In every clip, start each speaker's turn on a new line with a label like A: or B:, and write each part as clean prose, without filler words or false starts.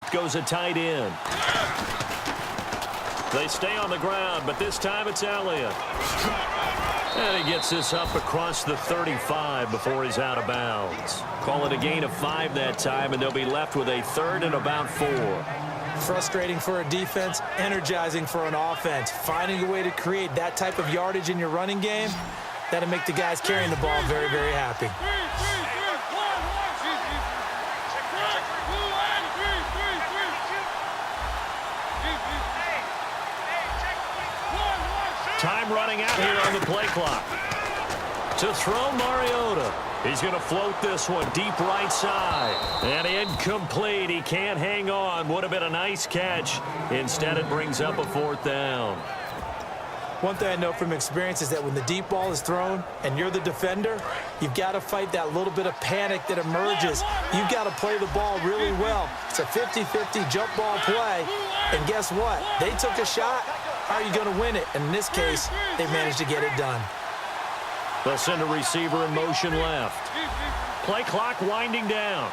A: left goes a tight end. They stay on the ground, but this time it's Elliott. And he gets this up across the 35 before he's out of bounds. Call it a gain of 5 that time, and they'll be left with a 3rd and about 4.
B: Frustrating for a defense, energizing for an offense. Finding a way to create that type of yardage in your running game, that'll make the guys carrying the ball very, very happy.
A: Time running out here on the play clock. To throw Mariota. He's going to float this one deep right side. And incomplete. He can't hang on. Would have been a nice catch. Instead, it brings up a 4th down.
B: One thing I know from experience is that when the deep ball is thrown and you're the defender, you've got to fight that little bit of panic that emerges. You've got to play the ball really well. It's a 50-50 jump ball play. And guess what? They took a shot. How are you going to win it? And in this case, they managed to get it done.
A: They'll send a receiver in motion left. Play clock winding down.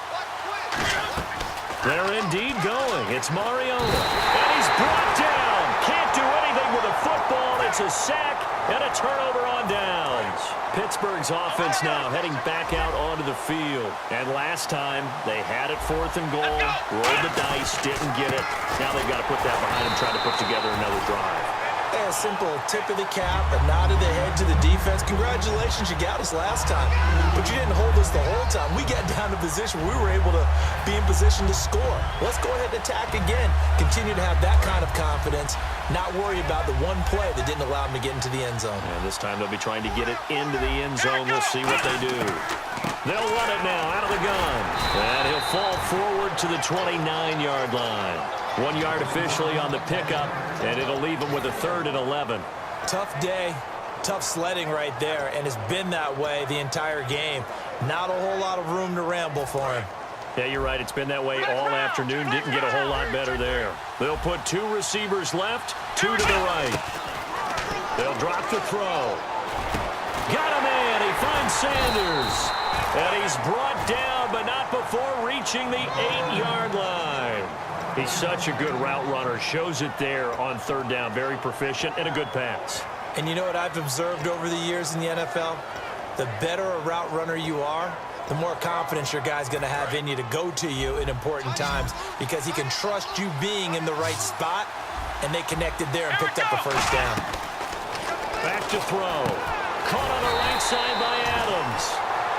A: They're indeed going. It's Mariota. And he's brought down. Can't do anything with a football. It's a sack and a turnover on downs. Pittsburgh's offense now heading back out onto the field. And last time, they had it 4th and goal. Rolled the dice, didn't get it. Now they've got to put that behind them, try to put together another drive.
B: A simple tip of the cap, a nod of the head to the defense. Congratulations, you got us last time. But you didn't hold us the whole time. We got down to position. We were able to be in position to score. Let's go ahead and attack again. Continue to have that kind of confidence. Not worry about the one play that didn't allow them to get into the end zone.
A: And this time they'll be trying to get it into the end zone. We'll see what they do. They'll run it now out of the gun. And he'll fall forward to the 29-yard line. 1 yard officially on the pickup, and it'll leave him with a 3rd and 11.
B: Tough day, tough sledding right there, and it's been that way the entire game. Not a whole lot of room to ramble for him.
A: Yeah, you're right. It's been that way all afternoon. Didn't get a whole lot better there. They'll put 2 receivers left, 2 to the right. They'll drop the throw. Got a man. He finds Sanders. And he's brought down, but not before reaching the 8-yard line. He's such a good route runner. Shows it there on 3rd down. Very proficient and a good pass.
B: And you know what I've observed over the years in the NFL? The better a route runner you are, the more confidence your guy's going to have in you to go to you in important times because he can trust you being in the right spot, and they connected there and picked up a 1st down.
A: Back to throw. Caught on the right side by Adams.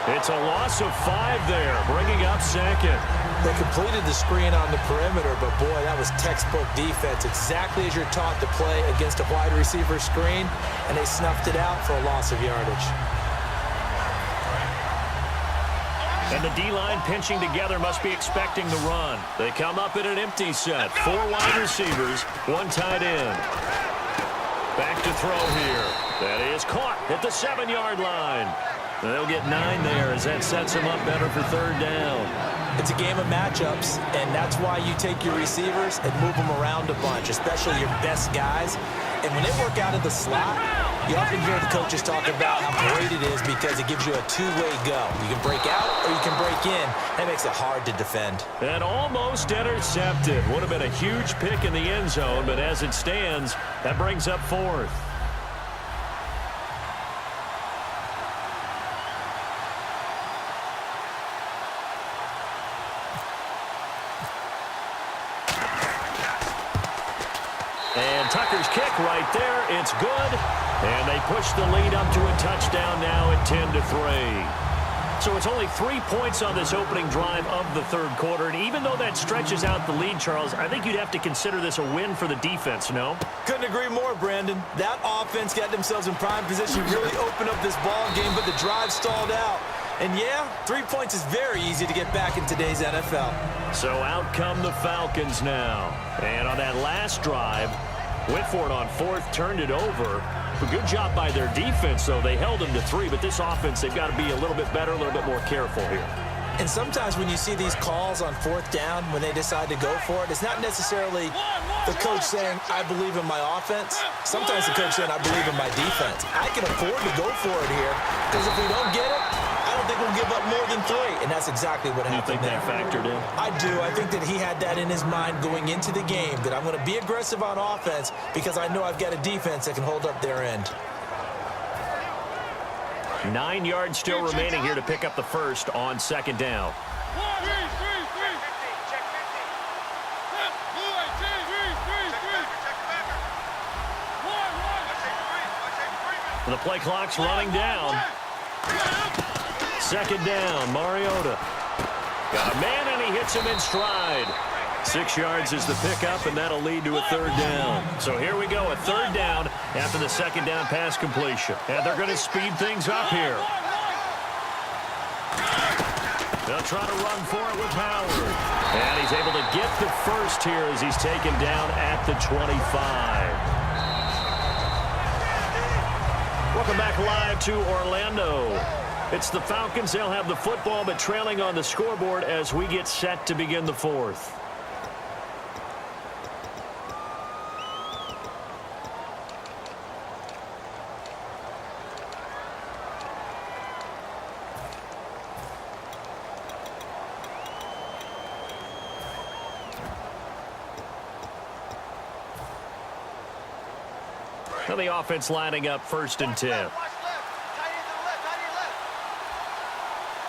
A: It's a loss of 5 there, bringing up 2nd.
B: They completed the screen on the perimeter, but boy, that was textbook defense. Exactly as you're taught to play against a wide receiver screen, and they snuffed it out for a loss of yardage.
A: And the D-line pinching together must be expecting the run. They come up in an empty set. 4 wide receivers, 1 tight end. Back to throw here. That is caught at the 7-yard line. They'll get 9 there as that sets them up better for 3rd down.
B: It's a game of matchups, and that's why you take your receivers and move them around a bunch, especially your best guys. And when they work out of the slot, you often hear the coaches talk about how great it is because it gives you a 2-way go. You can break out or you can break in. That makes it hard to defend.
A: And almost intercepted. Would have been a huge pick in the end zone, but as it stands, that brings up 4th. And Tucker's kick right there. It's good. And they push the lead up to a touchdown now at 10-3. So it's only 3 points on this opening drive of the 3rd quarter. And even though that stretches out the lead, Charles, I think you'd have to consider this a win for the defense, no?
B: Couldn't agree more, Brandon. That offense got themselves in prime position, really opened up this ball game, but the drive stalled out. And yeah, 3 points is very easy to get back in today's NFL.
A: So out come the Falcons now. And on that last drive, went for it on 4th, turned it over. A good job by their defense, though. They held them to 3, but this offense, they've got to be a little bit better, a little bit more careful here.
B: And sometimes when you see these calls on 4th down, when they decide to go for it, it's not necessarily the coach saying, I believe in my offense. Sometimes the coach saying, I believe in my defense. I can afford to go for it here because if we don't get it, I don't don't think we'll give up more than 3, and that's exactly what happened.
A: You think that factored in?
B: I do. I think that he had that in his mind going into the game, that I'm going to be aggressive on offense because I know I've got a defense that can hold up their end.
A: 9 yards still remaining here to pick up the first on second down. The play clock's running down. Second down, Mariota. Got a man, and he hits him in stride. 6 yards is the pickup, and that'll lead to a third down. So here we go, a third down after the second down pass completion. And they're going to speed things up here. They'll try to run for it with Howard. And he's able to get the first here as he's taken down at the 25. Welcome back live to Orlando. It's the Falcons. They'll have the football, but trailing on the scoreboard as we get set to begin the fourth. Now the offense lining up 1st and 10.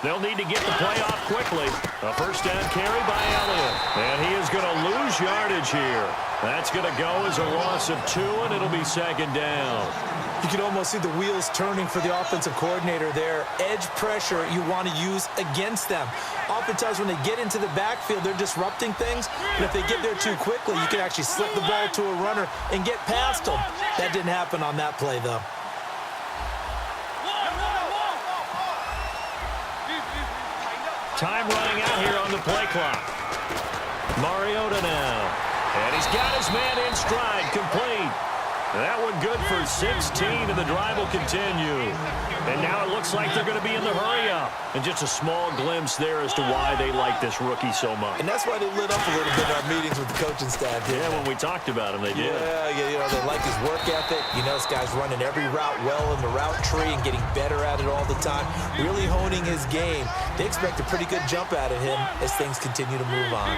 A: They'll need to get the play off quickly. A first down carry by Elliott. And he is going to lose yardage here. That's going to go as a loss of 2, and it'll be second down.
B: You can almost see the wheels turning for the offensive coordinator there. Edge pressure you want to use against them. Oftentimes when they get into the backfield, they're disrupting things. But if they get there too quickly, you can actually slip the ball to a runner and get past them. That didn't happen on that play, though.
A: Time running out here on the play clock. Mariota now. And he's got his man in stride, complete. That one good for 16, and the drive will continue. And now it looks like they're going to be in the hurry-up. And just a small glimpse there as to why they like this rookie so much.
B: And that's why they lit up a little bit in our meetings with the coaching staff.
A: Yeah, when we talked about him, they did.
B: Yeah, you know, they like his work ethic. You know, this guy's running every route well in the route tree and getting better at it all the time, really honing his game. They expect a pretty good jump out of him as things continue to move on.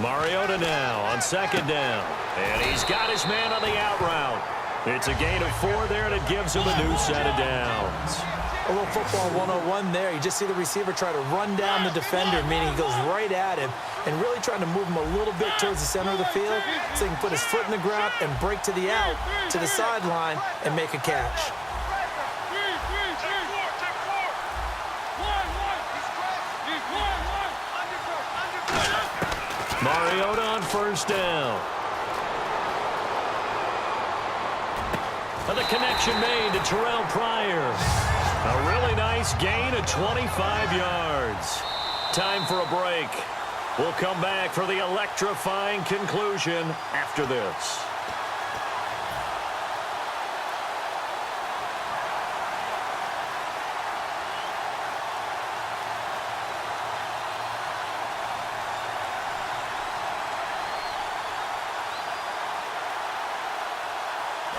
A: Mariota now on second down. And he's got his man on the out route. It's a gain of 4 there, and it gives him a new set of downs.
B: A little football 101 there. You just see the receiver try to run down the defender, meaning he goes right at him and really trying to move him a little bit towards the center of the field so he can put his foot in the ground and break to the out, to the sideline, and make a catch.
A: Mariota on first down. And the connection made to Terrell Pryor. A really nice gain of 25 yards. Time for a break. We'll come back for the electrifying conclusion after this.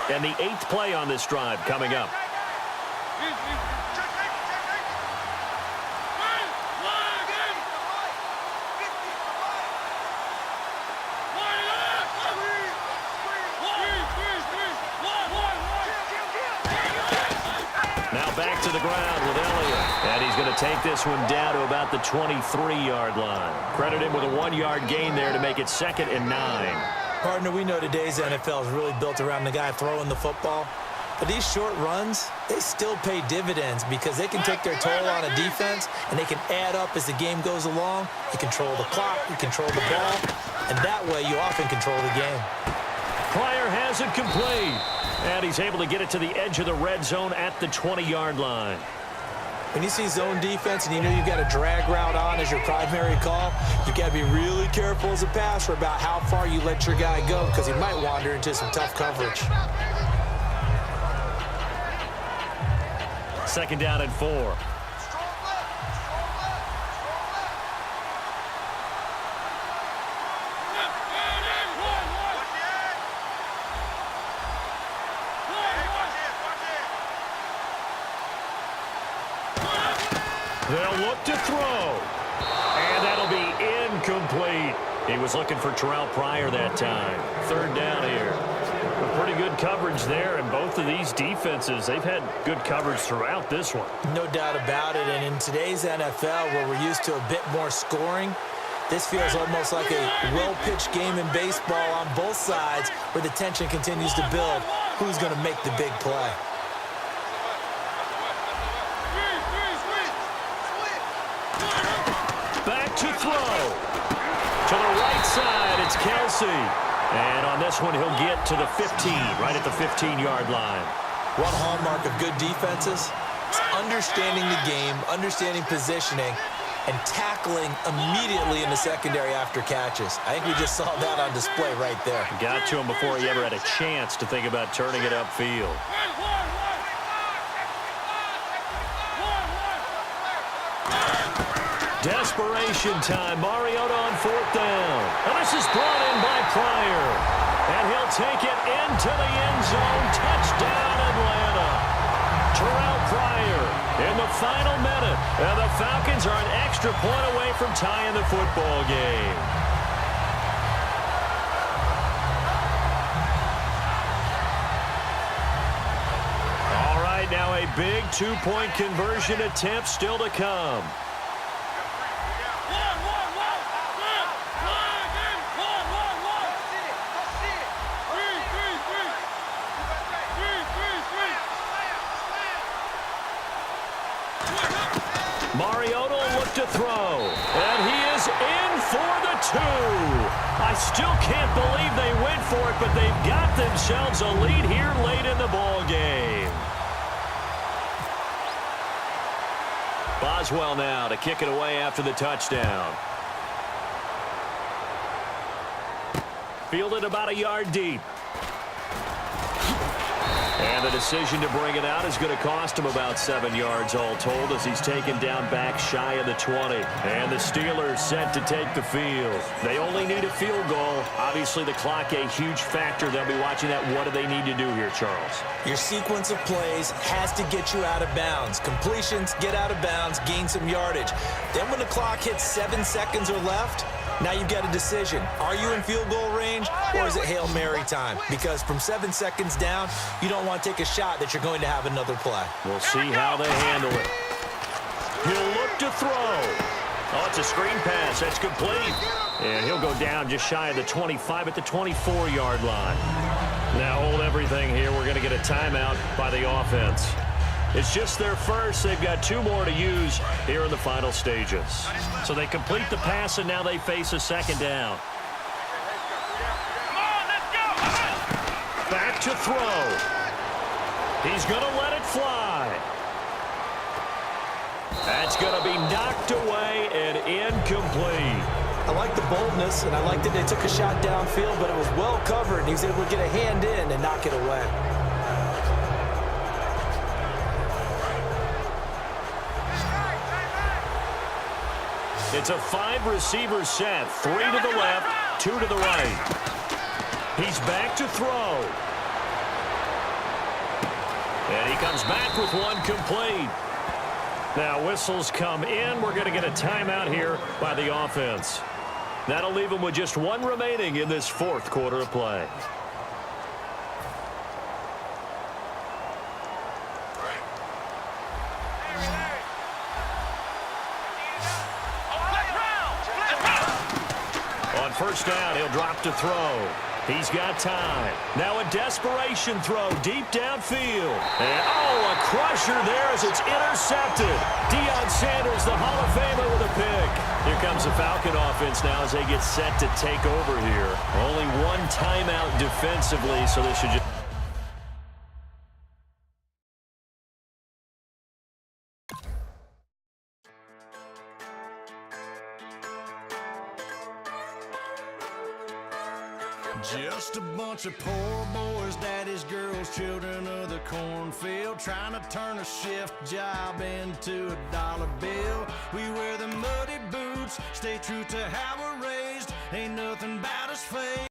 A: And the 8th play on this drive coming up. Now back to the ground with Elliott. And he's going to take this one down to about the 23-yard line. Credit him with a 1-yard gain there to make it 2nd and 9.
B: Partner, we know today's NFL is really built around the guy throwing the football. But these short runs, they still pay dividends because they can take their toll on a defense and they can add up as the game goes along. You control the clock, you control the ball, and that way you often control the game.
A: Pryor has it complete. And he's able to get it to the edge of the red zone at the 20-yard line.
B: When you see zone defense and you know you've got a drag route on as your primary call, you've got to be really careful as a passer about how far you let your guy go because he might wander into some tough coverage.
A: 2nd down and 4. They'll look to throw. And that'll be incomplete. He was looking for Terrell Pryor that time. Third down here. Pretty good coverage there, and both of these defenses, they've had good coverage throughout this one.
B: No doubt about it, and in today's NFL, where we're used to a bit more scoring, this feels almost like a well-pitched game in baseball on both sides, where the tension continues to build. Who's going to make the big play?
A: Back to throw. To the right side, it's Kelsey. And on this one, he'll get to the 15, right at the 15-yard line.
B: One hallmark of good defenses is understanding the game, understanding positioning, and tackling immediately in the secondary after catches. I think we just saw that on display right there.
A: Got to him before he ever had a chance to think about turning it upfield. Desperation time. Mariota on fourth down. And this is brought in by Pryor. And he'll take it into the end zone. Touchdown, Atlanta. Terrell Pryor in the final minute. And the Falcons are an extra point away from tying the football game. All right, now a big two-point conversion attempt still to come. Mariota will look to throw, and he is in for the two. I still can't believe they went for it, but they've got themselves a lead here late in the ball game. Boswell now to kick it away after the touchdown. Fielded about a yard deep. And the decision to bring it out is going to cost him about 7 yards all told as he's taken down back shy of the 20. And the Steelers set to take the field. They only need a field goal. Obviously, the clock a huge factor. They'll be watching that. What do they need to do here, Charles?
B: Your sequence of plays has to get you out of bounds. Completions, get out of bounds, gain some yardage. Then when the clock hits 7 seconds or left, now you've got a decision. Are you in field goal range, or is it Hail Mary time? Because from 7 seconds down, you don't want to take a shot that you're going to have another play.
A: We'll see how they handle it. He'll look to throw. Oh, it's a screen pass. That's complete. And he'll go down just shy of the 25 at the 24-yard line. Now hold everything here. We're going to get a timeout by the offense. It's just their first. They've got 2 more to use here in the final stages. So they complete the pass, and now they face a second down. Back to throw. He's going to let it fly. That's going to be knocked away and incomplete.
B: I like the boldness, and I like that they took a shot downfield, but it was well covered, and he was able to get a hand in and knock it away.
A: It's a 5-receiver set. 3 to the left, 2 to the right. He's back to throw. And he comes back with one complete. Now whistles come in. We're going to get a timeout here by the offense. That'll leave them with just 1 remaining in this 4th quarter of play. On first down, he'll drop to throw. He's got time. Now a desperation throw deep downfield. And, oh, a crusher there as it's intercepted. Deion Sanders, the Hall of Famer, with a pick. Here comes the Falcon offense now as they get set to take over here. Only 1 timeout defensively, so this should just...
C: Just a bunch of poor boys, daddies, girls, children of the cornfield, trying to turn a shift job into a dollar bill. We wear the muddy boots, stay true to how we're raised. Ain't nothing about us fake.